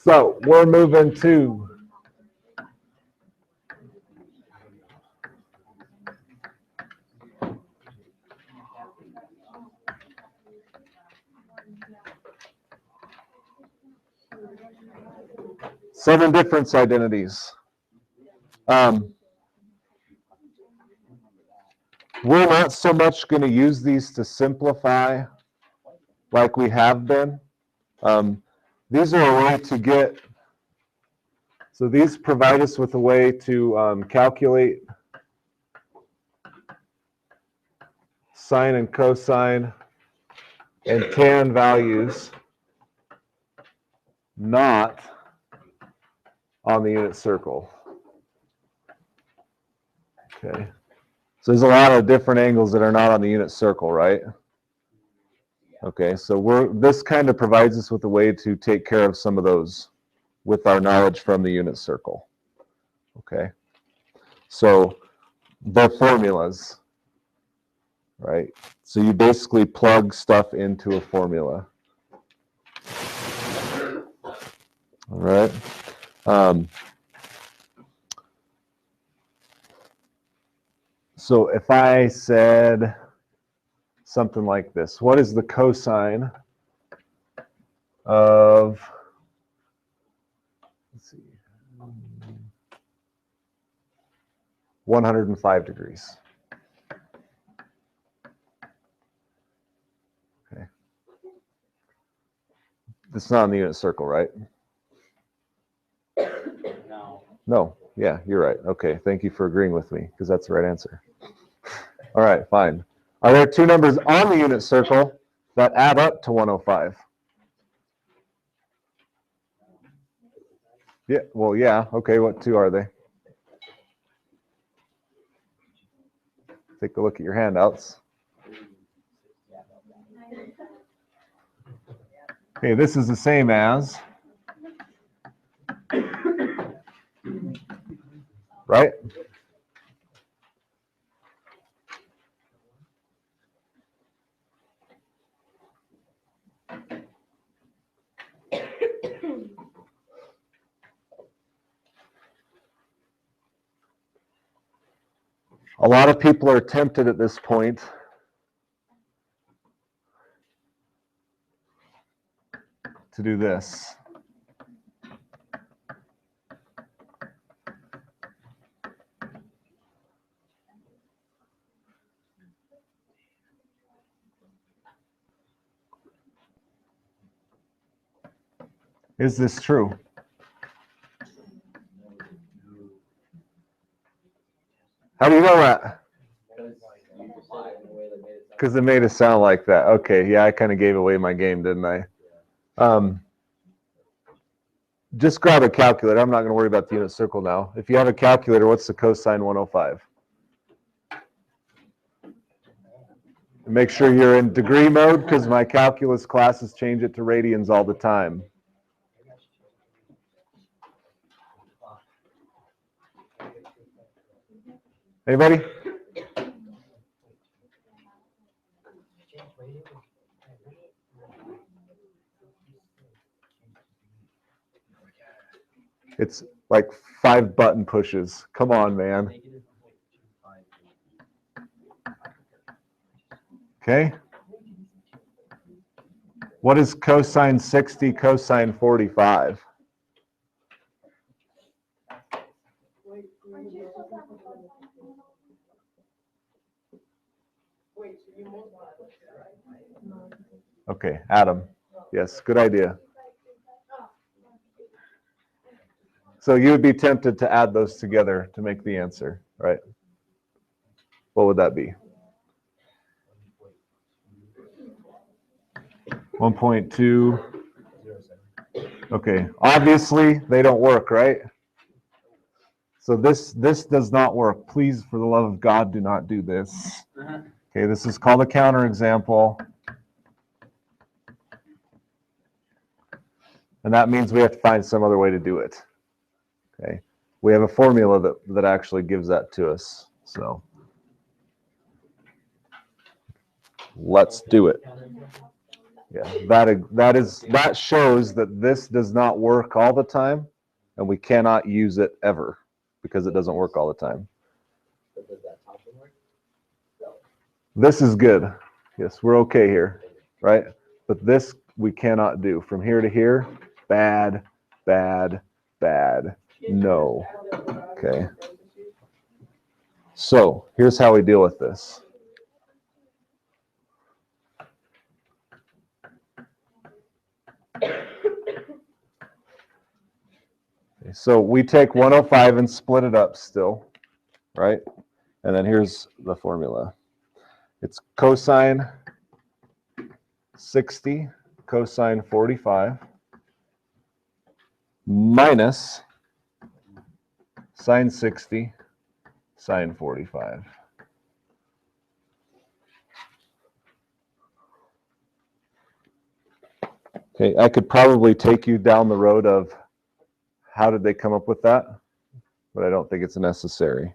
So we're moving to seven difference identities. We're not so much going to use these to simplify like we have been. These are a way to get, so these provide us with a way to calculate sine and cosine and tan values not on the unit circle. Okay. So there's a lot of different angles that are not on the unit circle, right? Okay, so this kind of provides us with a way to take care of some of those with our knowledge from the unit circle. Okay, so the formulas, right? So you basically plug stuff into a formula. All right. So if I said something like this, what is the cosine of, let's see, 105 degrees? Okay. It's not in the unit circle, right? No. No. Yeah, you're right. Okay, thank you for agreeing with me, because that's the right answer. All right, fine. Are there two numbers on the unit circle that add up to 105? Yeah, well, yeah. Okay, what two are they? Take a look at your handouts. Okay, this is the same as, right? A lot of people are tempted at this point to do this. Is this true? How do you know that? Because it made it sound like that. Okay, yeah, I kind of gave away my game, didn't I? Just grab a calculator. I'm not going to worry about the unit circle now. If you have a calculator, what's the cosine 105? Make sure you're in degree mode, because my calculus classes change it to radians all the time. Anybody? It's like 5 button pushes. Come on, man. Okay. What is cosine 60, cosine 45? Okay, Adam. Yes, good idea. So you would be tempted to add those together to make the answer, right? What would that be? 1.2. Okay, obviously they don't work, right? So this does not work. Please, for the love of God, do not do this. Okay, this is called a counterexample. And that means we have to find some other way to do it. Okay, we have a formula that actually gives that to us. So Let's do it. Yeah, that shows that this does not work all the time, and we cannot use it ever because it doesn't work all the time. This is good. Yes, we're okay here, right? But this we cannot do. From here to here, bad, bad, bad, no. Okay. So here's how we deal with this. So we take 105 and split it up still, right? And then here's the formula. It's cosine 60, cosine 45, minus sine 60, sine 45. Okay, I could probably take you down the road of how did they come up with that, but I don't think it's necessary.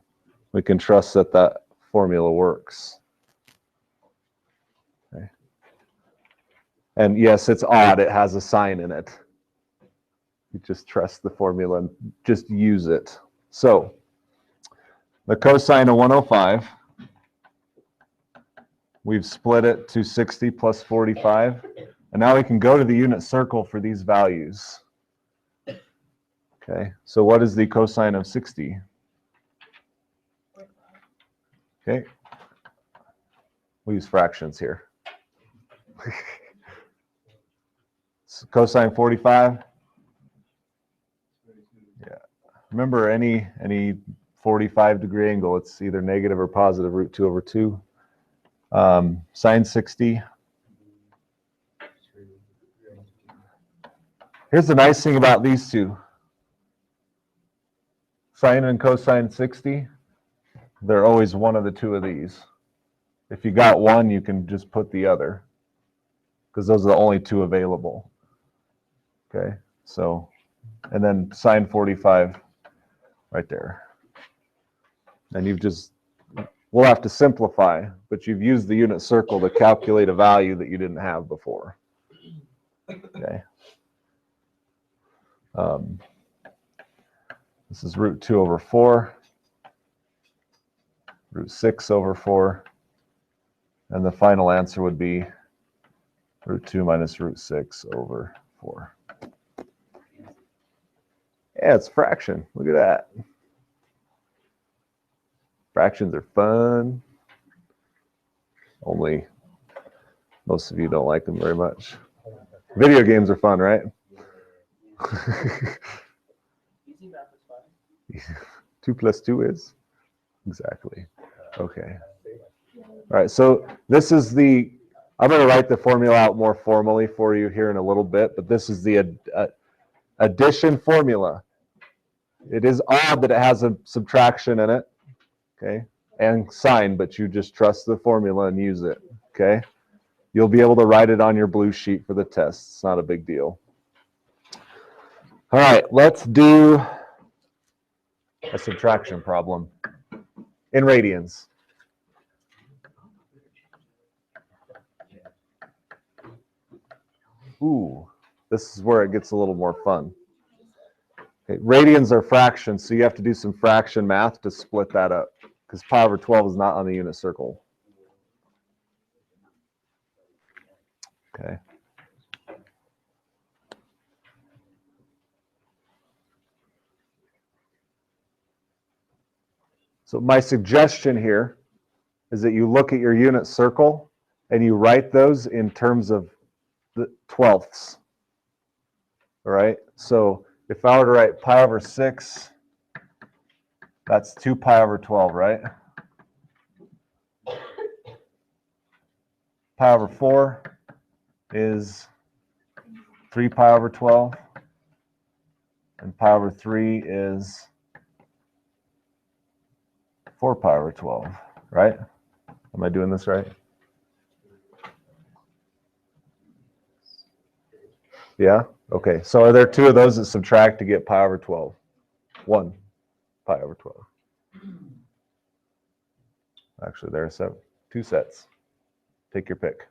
We can trust that that formula works. Okay. And yes, it's odd. It has a sign in it. You just trust the formula and just use it. So the cosine of 105, we've split it to 60 plus 45. And now we can go to the unit circle for these values. Okay, so what is the cosine of 60? Okay, we use fractions here. Cosine 45. Yeah. Remember, any 45-degree angle, it's either negative or positive root 2 over 2. Sine 60. Here's the nice thing about these two. Sine and cosine 60, they're always one of the two of these. If you got one, you can just put the other, because those are the only two available. Okay, so, and then sine 45 right there. And you've just, we'll have to simplify, but you've used the unit circle to calculate a value that you didn't have before. Okay. This is root 2 over 4, root 6 over 4, and the final answer would be root 2 minus root 6 over 4. Yeah, it's a fraction. Look at that. Fractions are fun. Only most of you don't like them very much. Video games are fun, right? 2 plus 2 is? Exactly. Okay. All right, so this is the, I'm going to write the formula out more formally for you here in a little bit, but this is the addition formula. It is odd that it has a subtraction in it, okay, and sign, but you just trust the formula and use it, okay? You'll be able to write it on your blue sheet for the test. It's not a big deal. All right, let's do a subtraction problem in radians. Ooh, this is where it gets a little more fun. Okay, radians are fractions, so you have to do some fraction math to split that up, because pi over 12 is not on the unit circle. Okay. So my suggestion here is that you look at your unit circle and you write those in terms of the twelfths. All right, so if I were to write pi over 6, that's 2 pi over 12, right? Pi over 4 is 3 pi over 12, and pi over 3 is 4 pi over 12, right? Am I doing this right? Yeah? Okay, so are there two of those that subtract to get pi over 12? 1 pi over 12. Actually, there are 2 sets. Take your pick.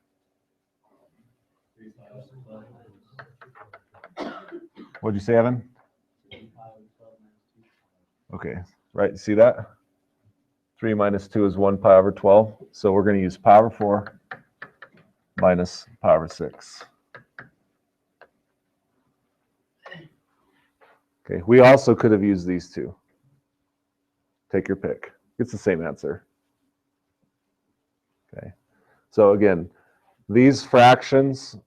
What'd you say, Evan? Okay, right, see that? 3 minus 2 is 1 pi over 12. So we're going to use pi over 4 minus pi over 6. Okay, we also could have used these two. Take your pick. It's the same answer. Okay, so again, these fractions,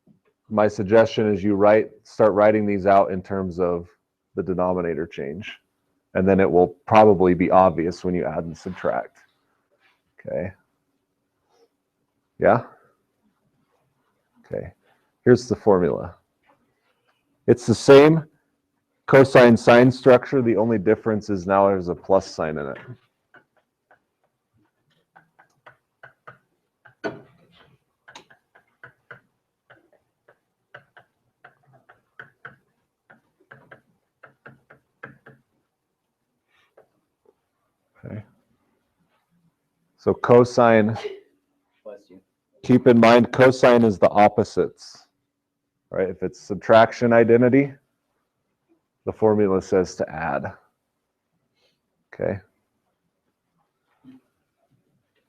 my suggestion is you start writing these out in terms of the denominator change. And then it will probably be obvious when you add and subtract. Okay. Yeah? Okay. Here's the formula. It's the same cosine sine structure. The only difference is now there's a plus sign in it. Okay. So cosine, keep in mind cosine is the opposites, right? If it's subtraction identity, the formula says to add. Okay.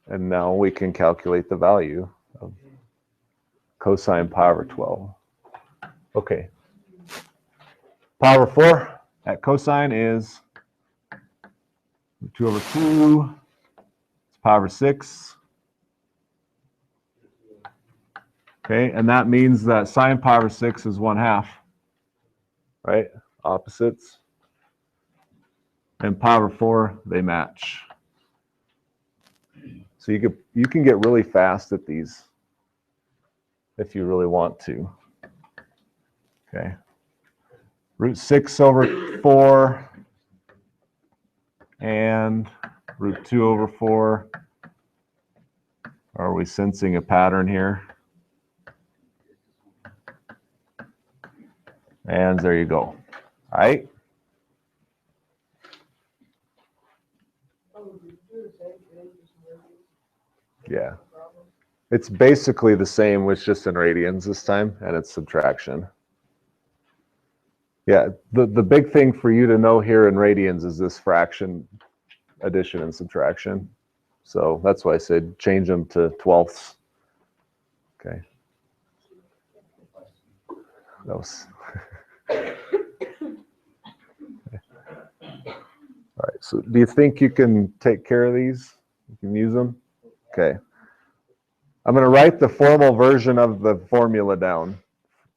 And now we can calculate the value of cosine pi over 12. Okay. Pi over 4 at cosine is 2 over 2. It's pi over 6. Okay, and that means that sine pi over 6 is 1/2. Right? Opposites. And pi over 4, they match. So you can get really fast at these if you really want to. Okay. Root 6 over 4 and root 2 over 4. Are we sensing a pattern here? And there you go. All right. Yeah. It's basically the same, with just in radians this time, and it's subtraction. Yeah, the big thing for you to know here in radians is this fraction addition and subtraction. So that's why I said change them to twelfths. Okay. That was okay. All right, so do you think you can take care of these? You can use them? Okay. I'm going to write the formal version of the formula down,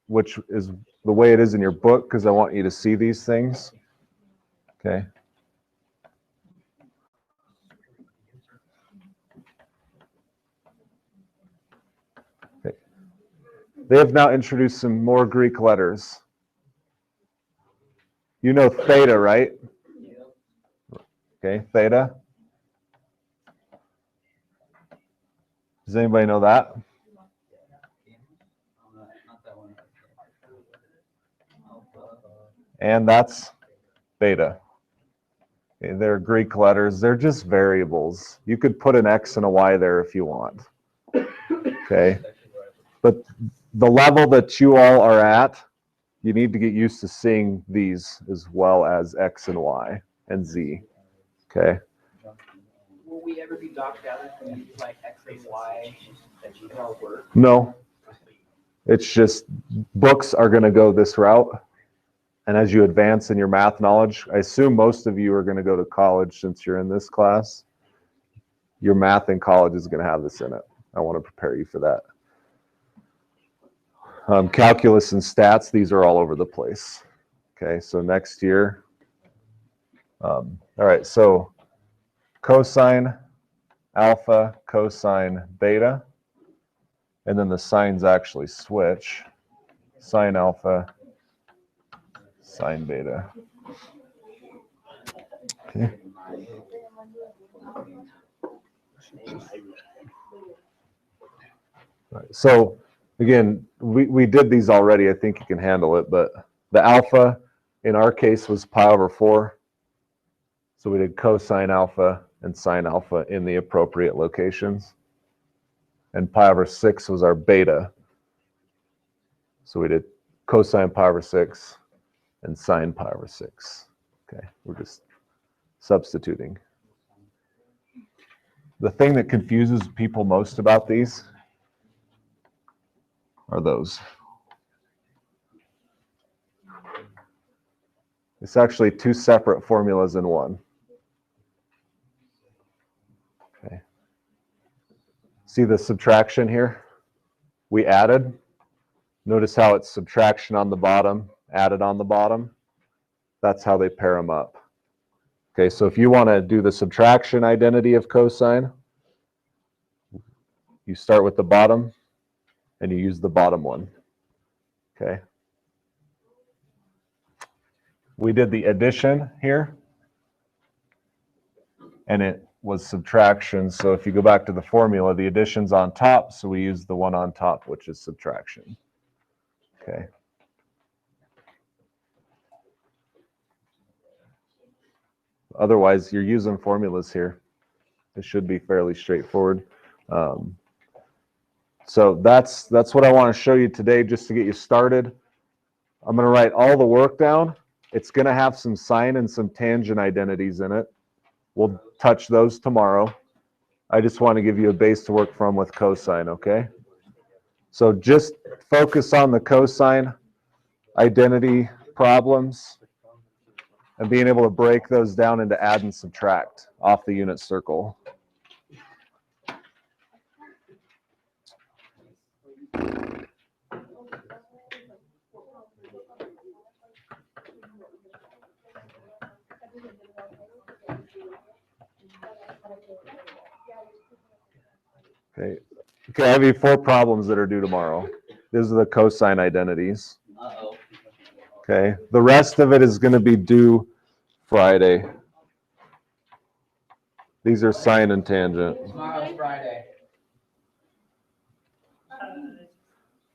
which is the way it is in your book, because I want you to see these things. Okay. Okay. They have now introduced some more Greek letters. You know theta, right? Okay, theta. Does anybody know that? And that's beta. Okay, they're Greek letters. They're just variables. You could put an X and a Y there if you want. Okay. But the level that you all are at, you need to get used to seeing these as well as X and Y and Z. Okay. Will we ever be docked out if we use like X and Y that you know work? No. It's just books are going to go this route. And as you advance in your math knowledge, I assume most of you are going to go to college since you're in this class. Your math in college is going to have this in it. I want to prepare you for that. Calculus and stats, these are all over the place. Okay, so next year. All right, so cosine alpha, cosine beta. And then the signs actually switch. Sine alpha, sine beta. Okay. All right, so again, we did these already. I think you can handle it, but the alpha in our case was pi over 4. So we did cosine alpha and sine alpha in the appropriate locations. and pi over 6 was our beta. So we did cosine pi over 6 and sine pi over 6. Okay, we're just substituting. The thing that confuses people most about these are those. It's actually two separate formulas in one. Okay. See the subtraction here? We added. Notice how it's subtraction on the bottom, added on the bottom. That's how they pair them up. Okay, so if you want to do the subtraction identity of cosine, you start with the bottom and you use the bottom one. Okay. We did the addition here, and it was subtraction. So if you go back to the formula, the addition's on top, so we use the one on top, which is subtraction. Okay. Otherwise, you're using formulas here. It should be fairly straightforward. So that's what I want to show you today, just to get you started. I'm going to write all the work down. It's going to have some sine and some tangent identities in it. We'll touch those tomorrow. I just want to give you a base to work from with cosine, okay? So just focus on the cosine identity problems and being able to break those down into add and subtract off the unit circle. Okay, I have you 4 problems that are due tomorrow. These are the cosine identities. Okay, the rest of it is going to be due Friday. These are sine and tangent. Tomorrow's Friday.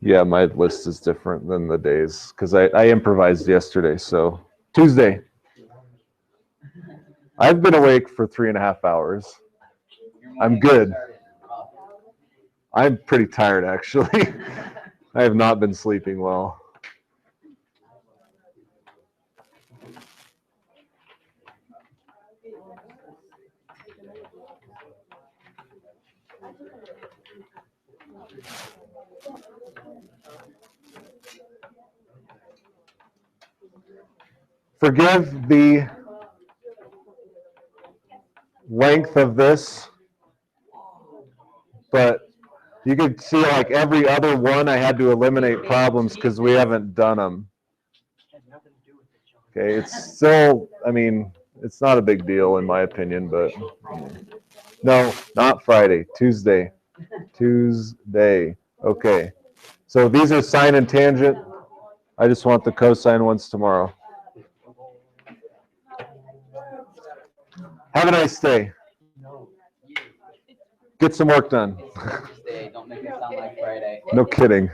Yeah, my list is different than the days because I improvised yesterday. So Tuesday. I've been awake for 3.5 hours. I'm good. I'm pretty tired, actually. I have not been sleeping well. Forgive the length of this, but you can see like every other one I had to eliminate problems because we haven't done them. Okay, it's still, I mean, it's not a big deal in my opinion, but no, not Friday, Tuesday. Tuesday. Okay, so these are sine and tangent. I just want the cosine ones tomorrow. Have a nice day. Get some work done. Don't make it sound like Friday. No kidding.